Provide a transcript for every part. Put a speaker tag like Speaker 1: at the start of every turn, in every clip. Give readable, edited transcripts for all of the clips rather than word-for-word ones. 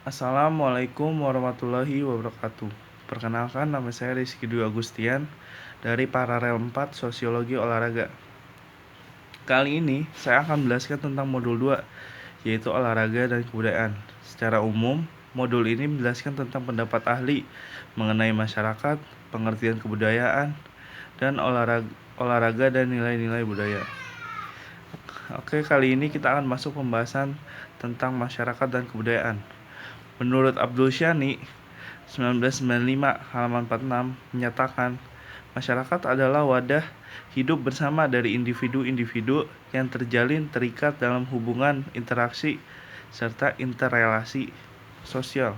Speaker 1: Assalamualaikum warahmatullahi wabarakatuh. Perkenalkan, nama saya Rizky Dwi Agustian dari Paralel 4 Sosiologi Olahraga. Kali ini saya akan menjelaskan tentang modul 2, yaitu olahraga dan kebudayaan. Secara umum, modul ini menjelaskan tentang pendapat ahli mengenai masyarakat, pengertian kebudayaan, dan olahraga dan nilai-nilai budaya. Oke, kali ini kita akan masuk pembahasan tentang masyarakat dan kebudayaan. Menurut Abdul Syani, 1995 halaman 46 menyatakan masyarakat adalah wadah hidup bersama dari individu-individu yang terjalin terikat dalam hubungan interaksi serta interrelasi sosial.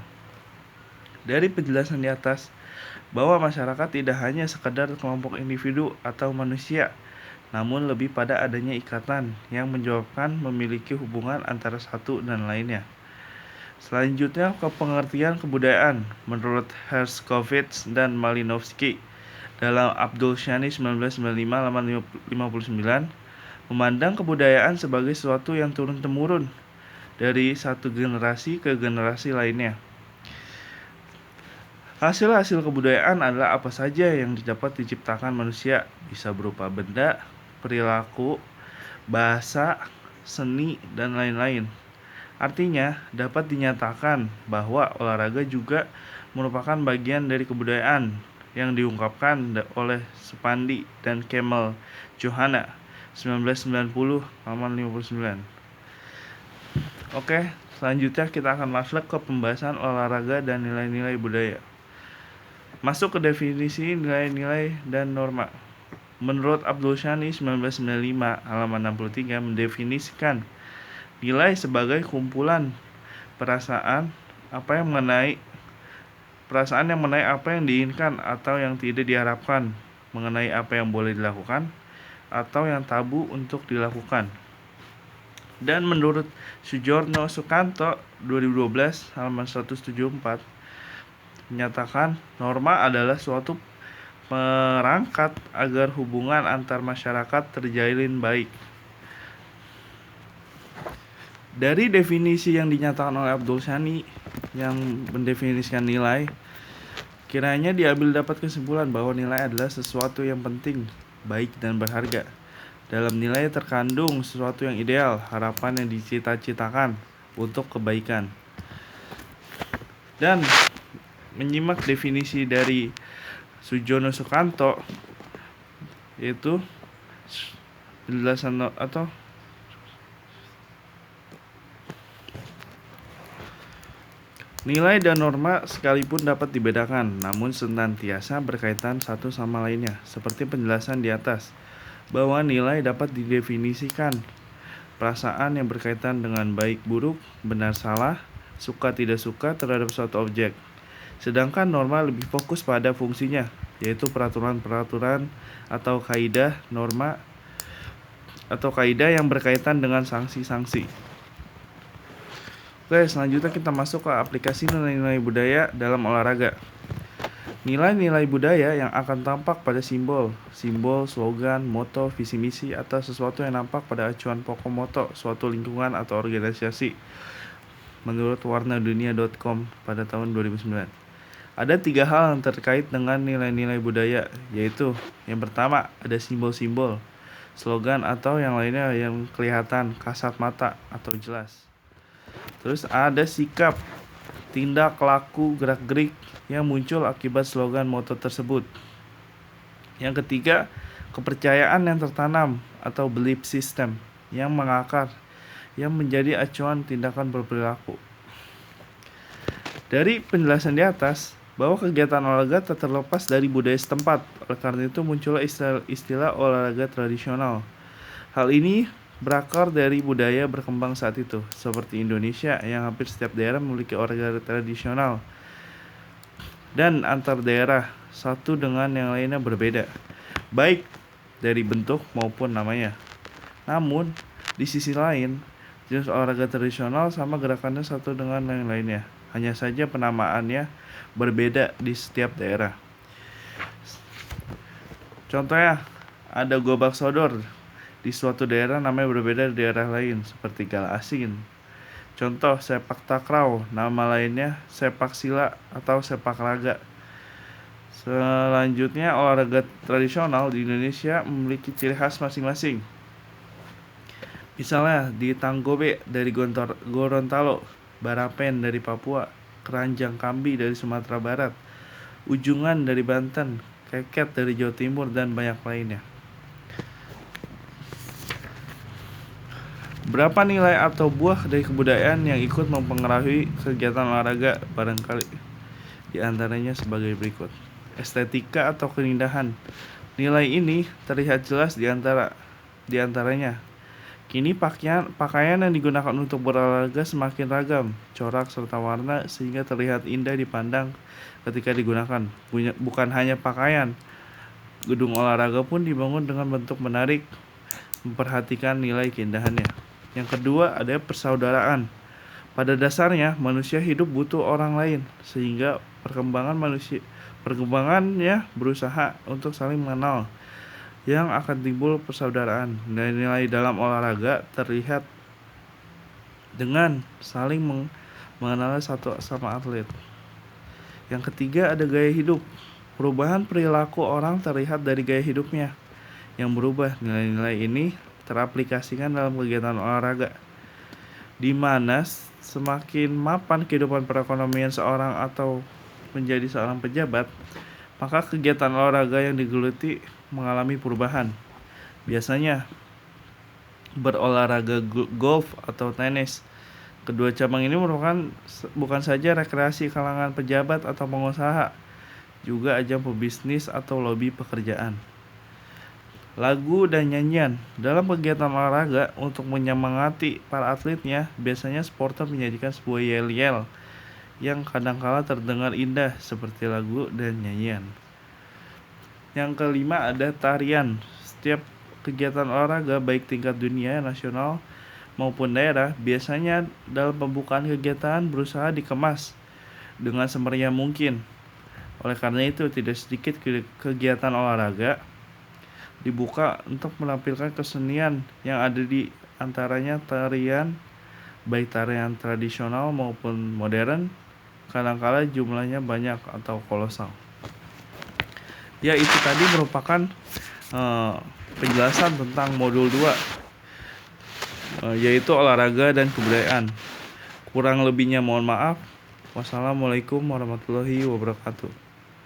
Speaker 1: Dari penjelasan di atas bahwa masyarakat tidak hanya sekedar kelompok individu atau manusia, namun lebih pada adanya ikatan yang menyebabkan memiliki hubungan antara satu dan lainnya. Selanjutnya ke pengertian kebudayaan menurut Herskovits dan Malinowski dalam Abdul Syani 1995 halaman 59 memandang kebudayaan sebagai sesuatu yang turun-temurun dari satu generasi ke generasi lainnya. Hasil-hasil kebudayaan adalah apa saja yang dapat diciptakan manusia, bisa berupa benda, perilaku, bahasa, seni, dan lain-lain. Artinya, dapat dinyatakan bahwa olahraga juga merupakan bagian dari kebudayaan yang diungkapkan oleh Supandi dan Kemal Johana 1990 halaman 59. Oke, selanjutnya kita akan masuk ke pembahasan olahraga dan nilai-nilai budaya. Masuk ke definisi nilai-nilai dan norma. Menurut Abdul Syani 1995 halaman 63 mendefinisikan nilai sebagai kumpulan perasaan yang mengenai apa yang diinginkan atau yang tidak diharapkan, mengenai apa yang boleh dilakukan atau yang tabu untuk dilakukan. Dan menurut Sujorno Sukanto 2012 halaman 174 menyatakan norma adalah suatu perangkat agar hubungan antar masyarakat terjalin baik. Dari definisi yang dinyatakan oleh Abdul Syani yang mendefinisikan nilai, kiranya diambil dapat kesimpulan bahwa nilai adalah sesuatu yang penting, baik dan berharga. Dalam nilai terkandung sesuatu yang ideal, harapan yang dicita-citakan untuk kebaikan. Dan menyimak definisi dari Sujono Sukanto, yaitu penjelasan atau nilai dan norma sekalipun dapat dibedakan, namun senantiasa berkaitan satu sama lainnya. Seperti penjelasan di atas, bahwa nilai dapat didefinisikan perasaan yang berkaitan dengan baik buruk, benar salah, suka tidak suka terhadap suatu objek. Sedangkan norma lebih fokus pada fungsinya, yaitu peraturan-peraturan atau kaidah norma atau kaidah yang berkaitan dengan sanksi-sanksi. Oke, selanjutnya kita masuk ke aplikasi nilai-nilai budaya dalam olahraga. Nilai-nilai budaya yang akan tampak pada simbol, slogan, moto, visi misi, atau sesuatu yang nampak pada acuan pokok moto suatu lingkungan atau organisasi. Menurut warnadunia.com pada tahun 2009. Ada 3 hal yang terkait dengan nilai-nilai budaya, yaitu yang pertama ada simbol-simbol, slogan atau yang lainnya yang kelihatan kasat mata atau jelas. Terus ada sikap, tindak laku, gerak-gerik yang muncul akibat slogan moto tersebut. Yang ketiga, kepercayaan yang tertanam atau belief system yang mengakar, yang menjadi acuan tindakan berperilaku. Dari penjelasan di atas, bahwa kegiatan olahraga tak terlepas dari budaya setempat. Oleh karena itu muncullah istilah olahraga tradisional. Hal ini berakar dari budaya berkembang saat itu, seperti Indonesia yang hampir setiap daerah memiliki olahraga tradisional. Dan antar daerah satu dengan yang lainnya berbeda, baik dari bentuk maupun namanya. Namun, di sisi lain, jenis olahraga tradisional sama gerakannya satu dengan yang lainnya. Hanya saja penamaannya berbeda di setiap daerah. Contohnya, ada gobak sodor di suatu daerah namanya berbeda dari daerah lain, seperti gala asin. Contoh sepak takraw, nama lainnya sepak sila atau sepak raga. Selanjutnya, olahraga tradisional di Indonesia memiliki ciri khas masing-masing. Misalnya di Tanggobe dari Gorontalo, Barapen dari Papua, Keranjang Kambi dari Sumatera Barat, Ujungan dari Banten, Keket dari Jawa Timur, dan banyak lainnya. Berapa nilai atau buah dari kebudayaan yang ikut mempengaruhi kegiatan olahraga? Barangkali di antaranya sebagai berikut. Estetika atau keindahan. Nilai ini terlihat jelas di antaranya. Kini pakaian yang digunakan untuk berolahraga semakin ragam, corak serta warna sehingga terlihat indah dipandang ketika digunakan. Bukan hanya pakaian, gedung olahraga pun dibangun dengan bentuk menarik, memperhatikan nilai keindahannya. Yang kedua ada persaudaraan. Pada dasarnya manusia hidup butuh orang lain, sehingga perkembangannya berusaha untuk saling mengenal, yang akan timbul persaudaraan. Nilai-nilai dalam olahraga terlihat dengan saling mengenal satu sama atlet. Yang ketiga ada gaya hidup. Perubahan perilaku orang terlihat dari gaya hidupnya yang berubah. Nilai-nilai ini teraplikasikan dalam kegiatan olahraga, di mana semakin mapan kehidupan perekonomian seorang atau menjadi seorang pejabat, maka kegiatan olahraga yang digeluti mengalami perubahan. Biasanya berolahraga golf atau tenis. Kedua cabang ini merupakan bukan saja rekreasi kalangan pejabat atau pengusaha, juga ajang pebisnis atau lobi pekerjaan. Lagu dan nyanyian. Dalam kegiatan olahraga untuk menyemangati para atletnya, biasanya supporter menyajikan sebuah yel-yel yang kadangkala terdengar indah seperti lagu dan nyanyian. Yang kelima ada tarian. Setiap kegiatan olahraga baik tingkat dunia, nasional maupun daerah, biasanya dalam pembukaan kegiatan berusaha dikemas dengan semeriah mungkin. Oleh karena itu, tidak sedikit kegiatan olahraga dibuka untuk menampilkan kesenian yang ada di antaranya tarian, baik tarian tradisional maupun modern, kadangkala jumlahnya banyak atau kolosal. Ya, itu tadi merupakan penjelasan tentang modul 2, yaitu olahraga dan kebudayaan. Kurang lebihnya mohon maaf. Wassalamualaikum warahmatullahi wabarakatuh.